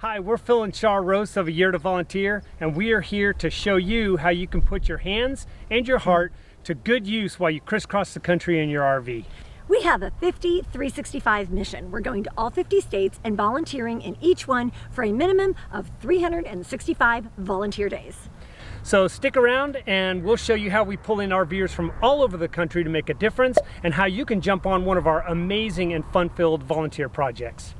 Hi, we're Phil and Shar of A Year to Volunteer, and we are here to show you how you can put your hands and your heart to good use while you crisscross the country in your RV. We have a 50-365 mission. We're going to all 50 states and volunteering in each one for a minimum of 365 volunteer days. So stick around and we'll show you how we pull in RVers from all over the country to make a difference and how you can jump on one of our amazing and fun-filled volunteer projects.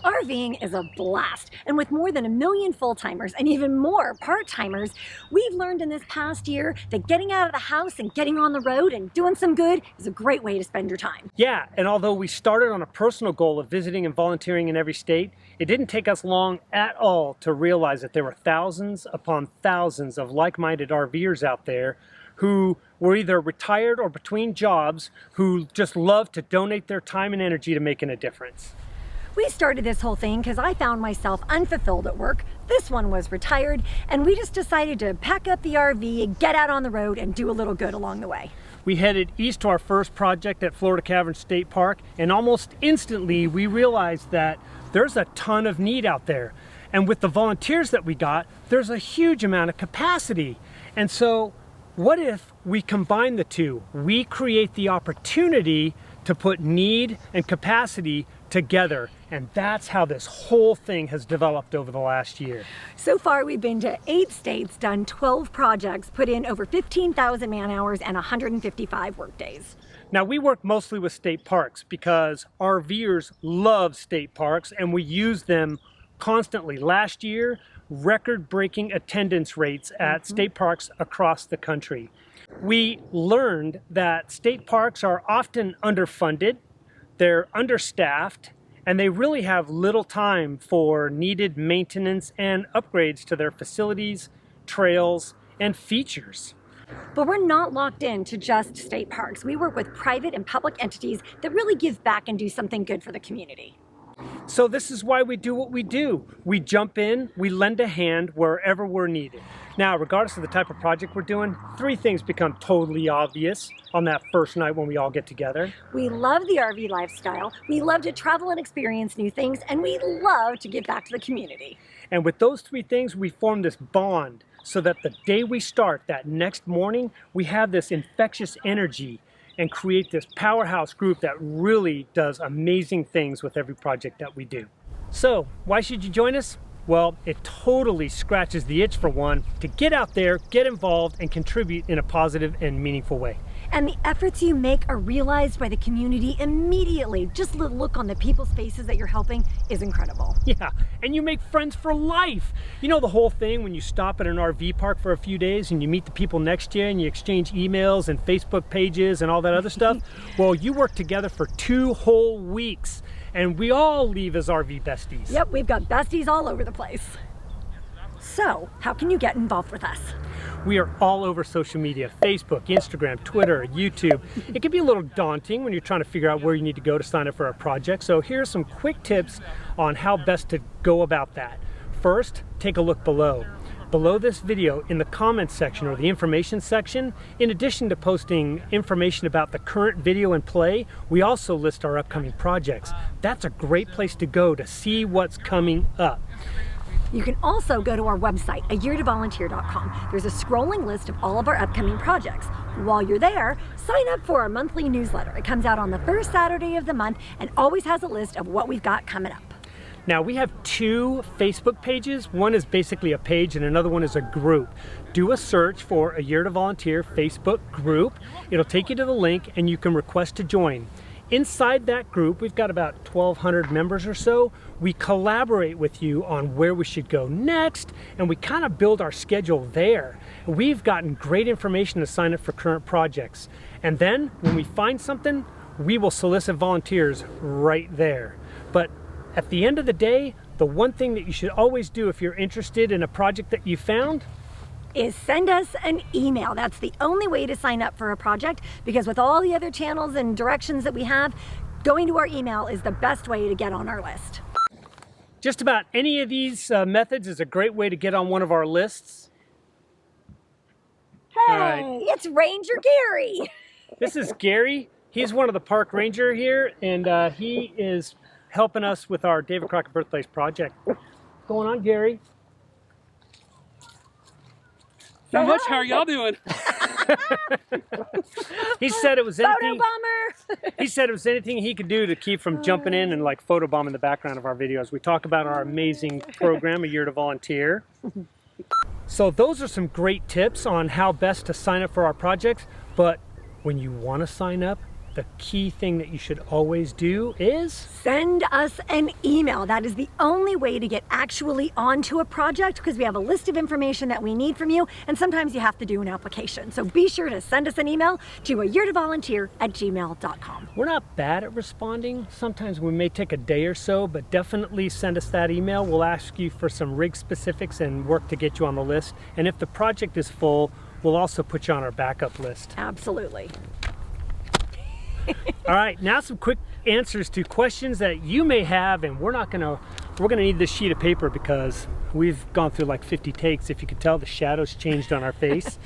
RVing is a blast, and with more than 1 million full-timers and even more part-timers, we've learned in this past year that getting out of the house and getting on the road and doing some good is a great way to spend your time. Yeah, and although we started on a personal goal of visiting and volunteering in every state, it didn't take us long at all to realize that there were thousands upon thousands of like-minded RVers out there who were either retired or between jobs who just love to donate their time and energy to making a difference. We started this whole thing because I found myself unfulfilled at work. This one was retired, and we just decided to pack up the RV, get out on the road, and do a little good along the way. We headed east to our first project at Bannack State Park, and almost instantly we realized that there's a ton of need out there. And with the volunteers that we got, there's a huge amount of capacity. And so what if we combine the two? We create the opportunity to put need and capacity together, and that's how this whole thing has developed over the last year. So far we've been to 8 states, done 12 projects, put in over 15,000 man hours and 155 work days. Now we work mostly with state parks because RVers love state parks and we use them constantly. Last year, record-breaking attendance rates at state parks across the country. We learned that state parks are often underfunded, they're understaffed, and they really have little time for needed maintenance and upgrades to their facilities, trails, and features. But we're not locked in to just state parks. We work with private and public entities that really give back and do something good for the community. So this is why we do what we do. We jump in, we lend a hand wherever we're needed. Now, regardless of the type of project we're doing, 3 things become totally obvious on that first night when we all get together. We love the RV lifestyle, we love to travel and experience new things, and we love to give back to the community. And with those 3 things, we form this bond so that the day we start, that next morning, we have this infectious energy and create this powerhouse group that really does amazing things with every project that we do. So, why should you join us? Well, it totally scratches the itch for one to get out there, get involved, and contribute in a positive and meaningful way. And the efforts you make are realized by the community immediately. Just the look on the people's faces that you're helping is incredible. Yeah, and you make friends for life. You know the whole thing when you stop at an RV park for a few days and you meet the people next to you and you exchange emails and Facebook pages and all that other stuff? Well, you work together for 2 whole weeks and we all leave as RV besties. Yep, we've got besties all over the place. So, how can you get involved with us? We are all over social media, Facebook, Instagram, Twitter, YouTube. It can be a little daunting when you're trying to figure out where you need to go to sign up for a project. So here are some quick tips on how best to go about that. First, take a look below. Below this video in the comments section or the information section, in addition to posting information about the current video in play, we also list our upcoming projects. That's a great place to go to see what's coming up. You can also go to our website, ayeartovolunteer.com. There's a scrolling list of all of our upcoming projects. While you're there, sign up for our monthly newsletter. It comes out on the first Saturday of the month and always has a list of what we've got coming up. Now we have 2 Facebook pages. One is basically a page and another one is a group. Do a search for A Year to Volunteer Facebook group. It'll take you to the link and you can request to join. Inside that group, we've got about 1,200 members or so. We collaborate with you on where we should go next, and we kind of build our schedule there. We've gotten great information to sign up for current projects. And then, when we find something, we will solicit volunteers right there. But at the end of the day, the one thing that you should always do if you're interested in a project that you found is send us an email. That's the only way to sign up for a project, because with all the other channels and directions that we have, going to our email is the best way to get on our list. Just about any of these methods is a great way to get on one of our lists. Hey, it's Ranger Gary. This is Gary. He's one of the park ranger here, and he is helping us with our David Crockett Birthplace project. What's going on, Gary? Not much. How are y'all doing? He said it was anything. Photobomber. He said it was anything he could do to keep from jumping in and like photobomb in the background of our videos. We talk about our amazing program, A Year to Volunteer. So those are some great tips on how best to sign up for our projects. But when you want to sign up, the key thing that you should always do is send us an email. That is the only way to get actually onto a project, because we have a list of information that we need from you, and sometimes you have to do an application. So be sure to send us an email to ayeartovolunteer@gmail.com. We're not bad at responding. Sometimes we may take a day or so, but definitely send us that email. We'll ask you for some rig specifics and work to get you on the list. And if the project is full, we'll also put you on our backup list. Absolutely. All right, now some quick answers to questions that you may have, and we're gonna need this sheet of paper because we've gone through like 50 takes. If you can tell, the shadows changed on our face.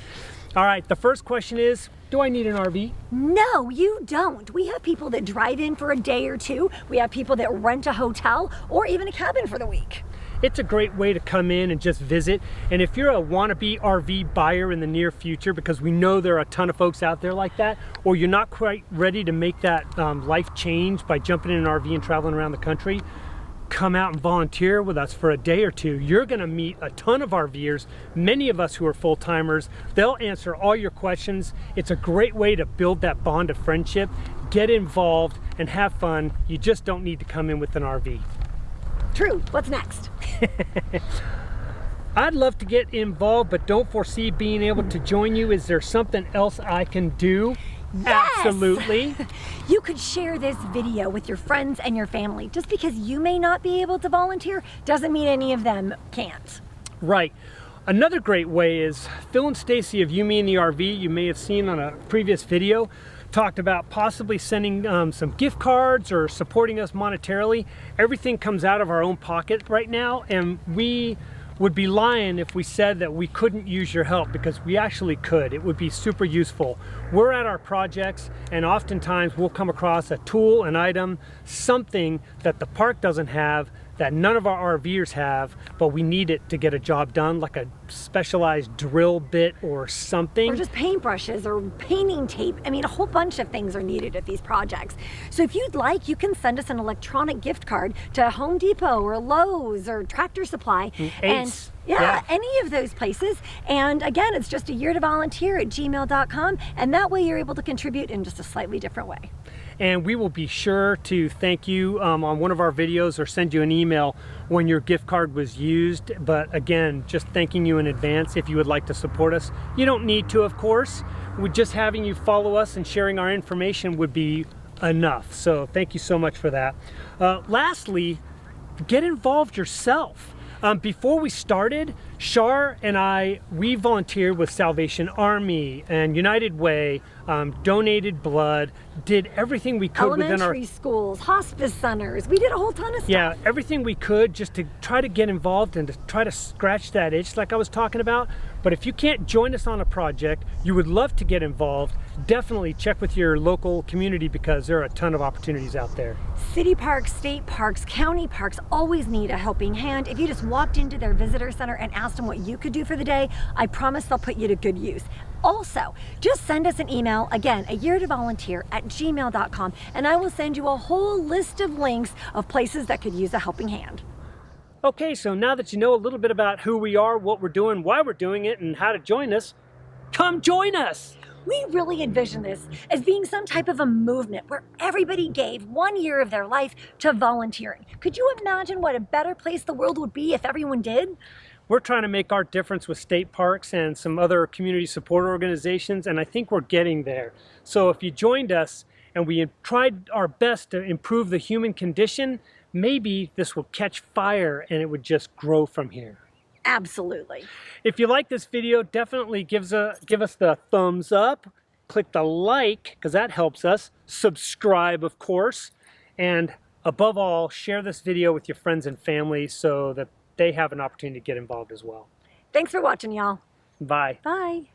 All right, the first question is, do I need an RV? No, you don't. We have people that drive in for a day or two. We have people that rent a hotel or even a cabin for the week. It's a great way to come in and just visit. And if you're a wannabe RV buyer in the near future, because we know there are a ton of folks out there like that, or you're not quite ready to make that life change by jumping in an RV and traveling around the country, come out and volunteer with us for a day or two. You're gonna meet a ton of RVers, many of us who are full-timers. They'll answer all your questions. It's a great way to build that bond of friendship, get involved, and have fun. You just don't need to come in with an RV. True. What's next? I'd love to get involved, but don't foresee being able to join you. Is there something else I can do? Yes! Absolutely. You could share this video with your friends and your family. Just because you may not be able to volunteer doesn't mean any of them can't. Right. Another great way is Phil and Stacy of You, Me, and the RV, you may have seen on a previous video, talked about possibly sending some gift cards or supporting us monetarily. Everything comes out of our own pocket right now, and we would be lying if we said that we couldn't use your help, because we actually could. It would be super useful. We're at our projects, and oftentimes we'll come across a tool, an item, something that the park doesn't have, that none of our RVers have, but we need it to get a job done, like a specialized drill bit or something. Or just paintbrushes or painting tape. I mean, a whole bunch of things are needed at these projects. So if you'd like, you can send us an electronic gift card to Home Depot or Lowe's or Tractor Supply. Ace. Yeah, any of those places. And again, it's just ayeartovolunteer@gmail.com, and that way you're able to contribute in just a slightly different way. And we will be sure to thank you on one of our videos or send you an email when your gift card was used. But again, just thanking you in advance if you would like to support us. You don't need to, of course. Just having you follow us and sharing our information would be enough. So thank you so much for that. Lastly, get involved yourself. Before we started, Shar and we volunteered with Salvation Army and United Way, donated blood, did everything we could within our... Elementary schools, hospice centers, we did a whole ton of stuff. Yeah, everything we could just to try to get involved and to try to scratch that itch like I was talking about. But if you can't join us on a project, you would love to get involved, definitely check with your local community, because there are a ton of opportunities out there. City parks, state parks, county parks always need a helping hand. If you just walked into their visitor center and asked them what you could do for the day, I promise they'll put you to good use. Also, just send us an email, again, ayeartovolunteer@gmail.com, and I will send you a whole list of links of places that could use a helping hand. Okay, so now that you know a little bit about who we are, what we're doing, why we're doing it, and how to join us, come join us! We really envision this as being some type of a movement where everybody gave 1 year of their life to volunteering. Could you imagine what a better place the world would be if everyone did? We're trying to make our difference with state parks and some other community support organizations, and I think we're getting there. So if you joined us and we tried our best to improve the human condition, maybe this will catch fire and it would just grow from here. Absolutely. If you like this video, definitely give us the thumbs up. Click the like, because that helps us. Subscribe, of course. And above all, share this video with your friends and family so that they have an opportunity to get involved as well. Thanks for watching, y'all. Bye. Bye.